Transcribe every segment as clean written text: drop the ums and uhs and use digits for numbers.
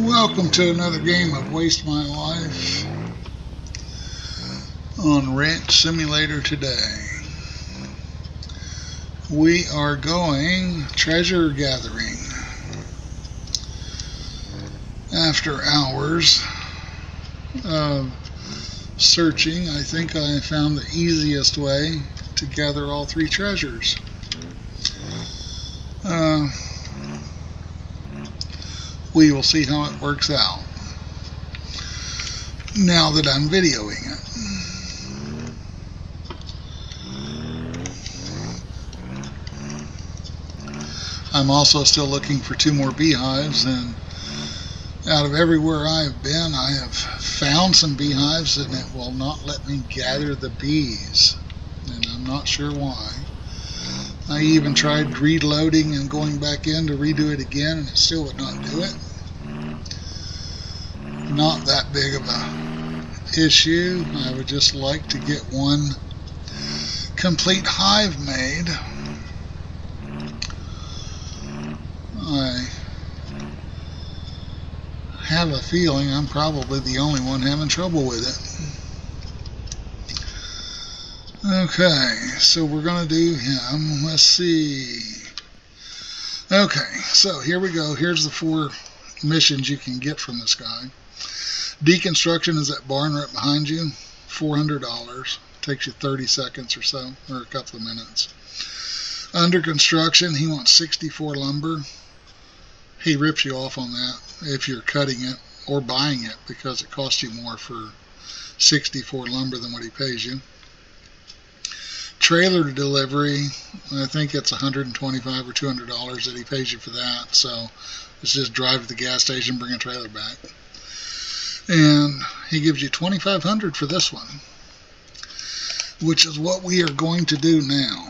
Welcome to another game of Waste My Life on Ranch Simulator today. We are going treasure gathering. After hours of searching, I think I found the easiest way to gather all three treasures. We will see how it works out now that I'm videoing it. I'm also still looking for 2 more beehives, and out of everywhere I've been, I have found some beehives and it will not let me gather the bees, and I'm not sure why. I even tried reloading and going back in to redo it again, and it still would not do it. Not that big of a issue. I would just like to get one complete hive made. I have a feeling I'm probably the only one having trouble with it. Okay, so we're going to do him. Let's see. Okay, so here we go. Here's the 4 missions you can get from this guy. Deconstruction is that barn right behind you. $400. Takes you 30 seconds or so, or a couple of minutes. Under construction, he wants 64 lumber. He rips you off on that if you're cutting it or buying it, because it costs you more for 64 lumber than what he pays you. Trailer delivery, I think it's $125 or $200 that he pays you for that. So let's just drive to the gas station, bring a trailer back. And he gives you $2,500 for this one, which is what we are going to do now.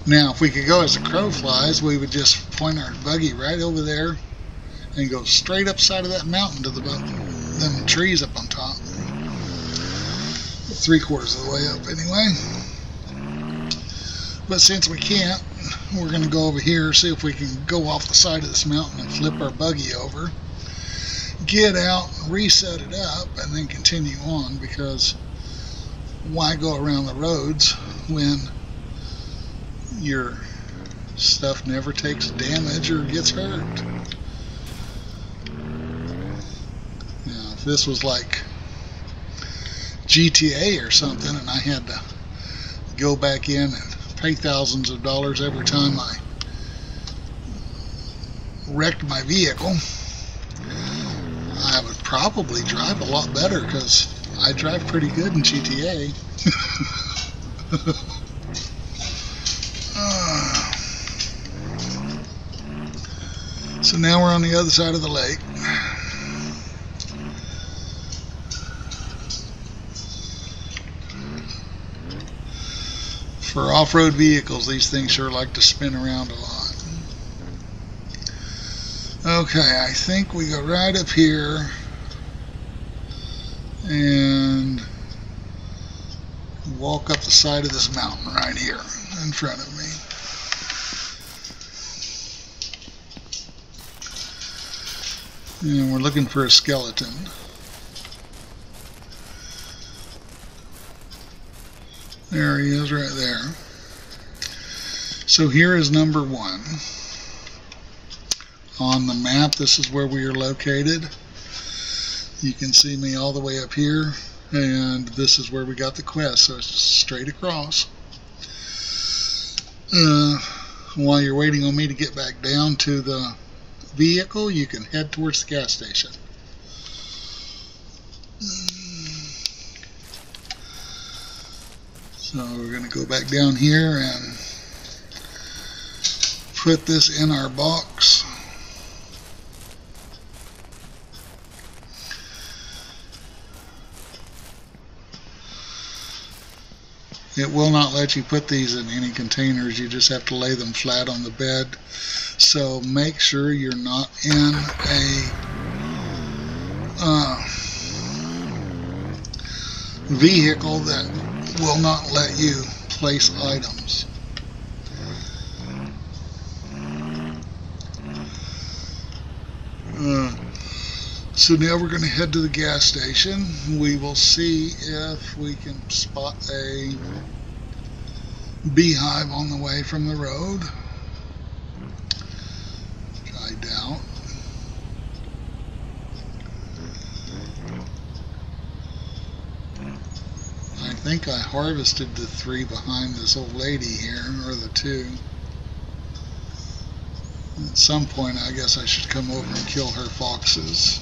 Now, if we could go as the crow flies, we would just point our buggy right over there and go straight up side of that mountain to them trees up on top. 3/4 of the way up anyway. But since we can't, we're going to go over here, see if we can go off the side of this mountain and flip our buggy over, get out, reset it up, and then continue on, because why go around the roads when your stuff never takes damage or gets hurt? Now, if this was like GTA or something and I had to go back in and pay thousands of dollars every time I wrecked my vehicle, I would probably drive a lot better, because I drive pretty good in GTA. So now we're on the other side of the lake. For off-road vehicles, these things sure like to spin around a lot. Okay, I think we go right up here and walk up the side of this mountain right here in front of me. And we're looking for a skeleton. There he is right there. So here is number 1. On the map, this is where we are located. You can see me all the way up here, and this is where we got the quest, so it's straight across. While you're waiting on me to get back down to the vehicle, you can head towards the gas station. So we're going to go back down here and put this in our box. It will not let you put these in any containers. You just have to lay them flat on the bed. So make sure you're not in a vehicle that will not let you place items. So now we're going to head to the gas station. We will see if we can spot a beehive on the way from the road. Which I doubt. I think I harvested the 3 behind this old lady here, or the 2. At some point I guess I should come over and kill her foxes.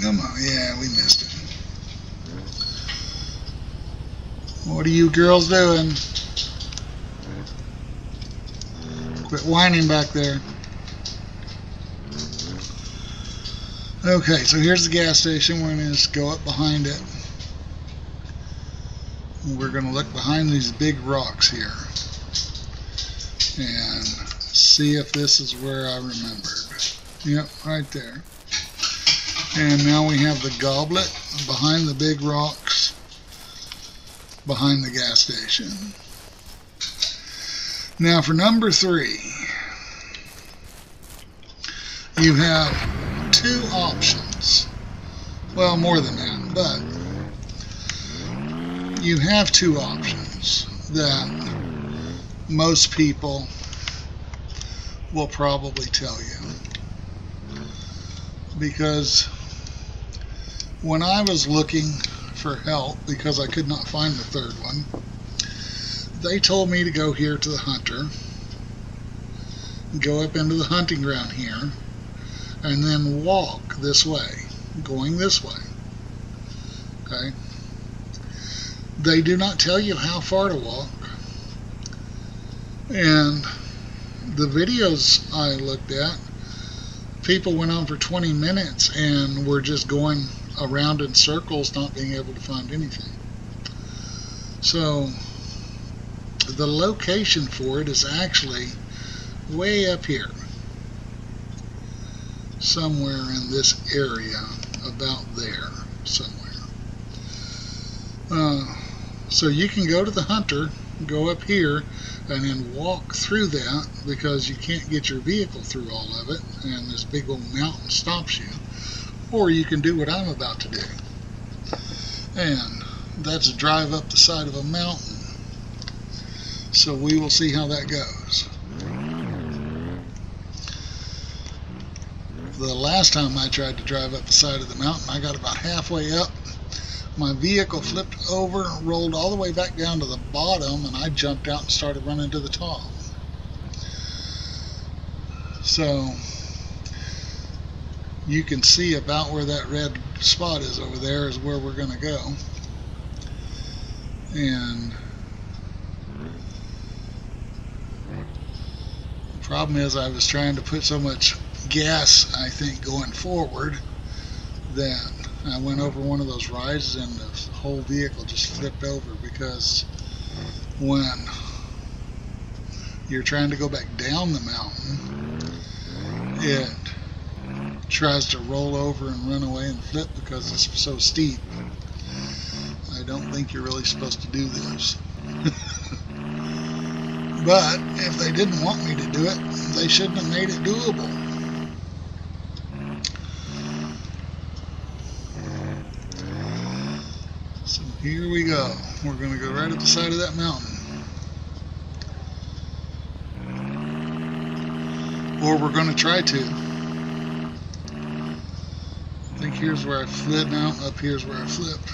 Come on, yeah, we missed it. What are you girls doing? Quit whining back there. Okay, so here's the gas station. We're going to just go up behind it. We're going to look behind these big rocks here and see if this is where I remembered. Yep, right there. And now we have the goblet behind the big rocks behind the gas station. Now for number 3, you have 2 options. Well, more than that, but you have 2 options that most people will probably tell you. Because when I was looking for help, because I could not find the 3rd one, they told me to go here to the hunter, go up into the hunting ground here, and then walk this way, going this way. Okay? They do not tell you how far to walk. And the videos I looked at, people went on for 20 minutes and were just going around in circles, not being able to find anything. So the location for it is actually way up here, somewhere in this area, about there somewhere. So you can go to the hunter, go up here, and then walk through that, because you can't get your vehicle through all of it and this big old mountain stops you. Or you can do what I'm about to do, and that's drive up the side of a mountain. So we will see how that goes. The last time I tried to drive up the side of the mountain, I got about halfway up. My vehicle flipped over, rolled all the way back down to the bottom, and I jumped out and started running to the top. So you can see about where that red spot is over there is where we're going to go. And the problem is I was trying to put so much gas, I think, going forward, that I went over one of those rises and the whole vehicle just flipped over, because when you're trying to go back down the mountain, it tries to roll over and run away and flip because it's so steep. I don't think you're really supposed to do this. But if they didn't want me to do it, they shouldn't have made it doable. So here we go. We're going to go right up the side of that mountain. Or we're going to try to. I think here's where I flipped. Now up here's where I flipped.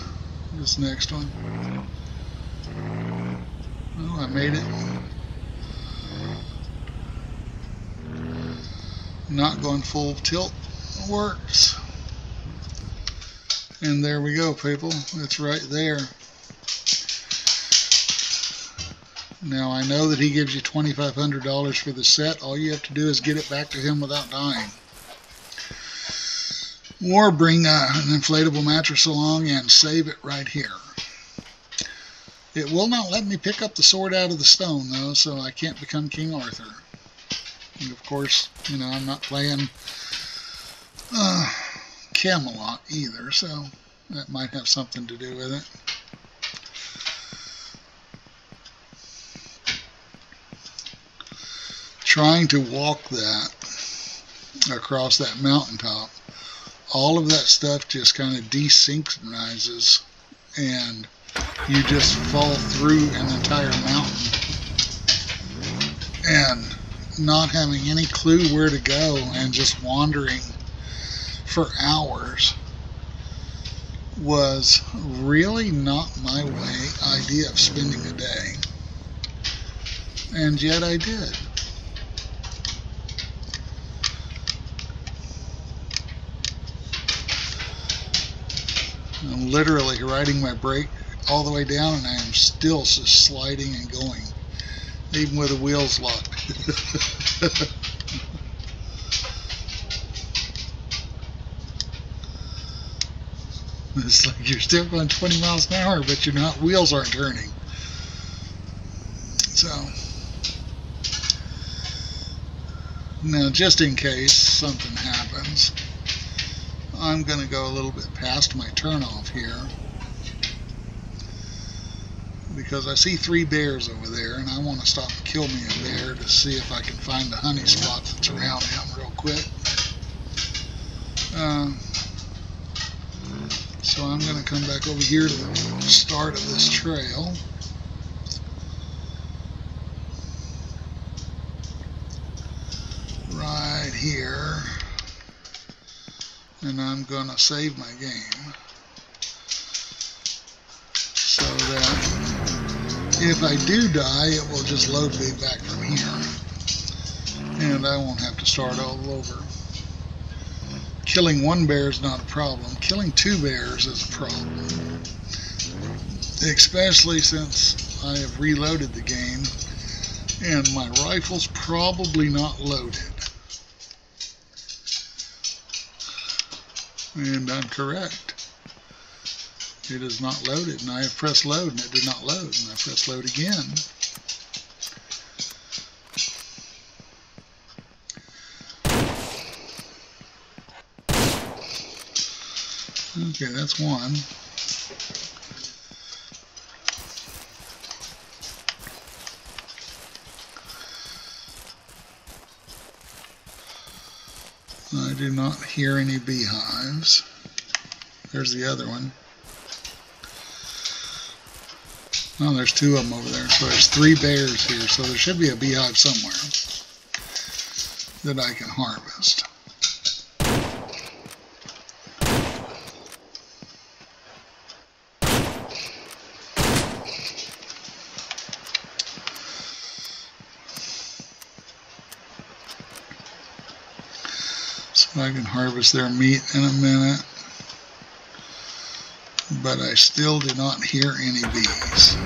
This next one. Oh, I made it. Not going full tilt works. And there we go, people. It's right there. Now I know that he gives you $2,500 for the set. All you have to do is get it back to him without dying. Or bring an inflatable mattress along and save it right here. It will not let me pick up the sword out of the stone, though, so I can't become King Arthur. And of course, you know, I'm not playing Camelot either, so that might have something to do with it. Trying to walk that across that mountaintop, all of that stuff just kind of desynchronizes and you just fall through an entire mountain and not having any clue where to go and just wandering for hours was really not my idea of spending a day. And yet I did. I'm literally riding my brake all the way down and I am still just sliding and going, even with the wheels locked. It's like you're still going 20 miles an hour, but your wheels aren't turning. So, now just in case something happens, I'm going to go a little bit past my turnoff here because I see 3 bears over there and I want to stop and kill me a bear to see if I can find the honey spot that's around him real quick. So I'm going to come back over here to the start of this trail. Right here. And I'm going to save my game so that if I do die, it will just load me back from here and I won't have to start all over. Killing 1 bear is not a problem. Killing 2 bears is a problem, especially since I have reloaded the game and my rifle's probably not loaded. And I'm correct. It is not loaded, and I have pressed load and it did not load, and I press load again. Okay, that's 1. I do not hear any beehives. There's the other one. Oh, there's 2 of them over there. So there's 3 bears here. So there should be a beehive somewhere that I can harvest. So I can harvest their meat in a minute. But I still do not hear any bees.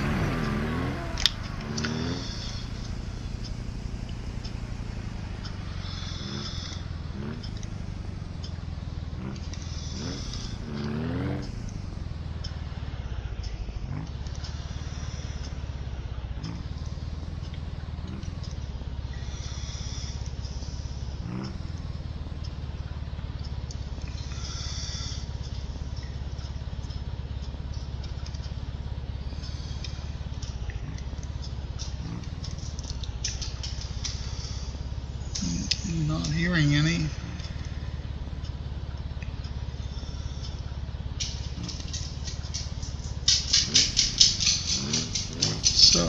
Not hearing any. So,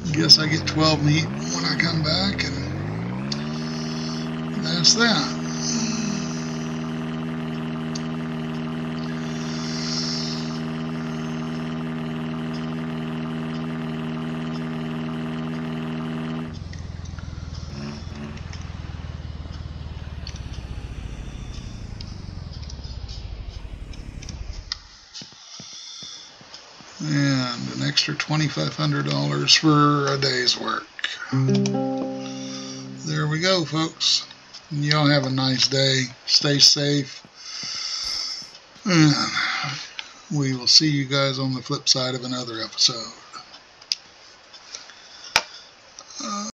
I guess I get 12 meat when I come back, and that's that. And an extra $2,500 for a day's work. There we go, folks. Y'all have a nice day. Stay safe. And we will see you guys on the flip side of another episode.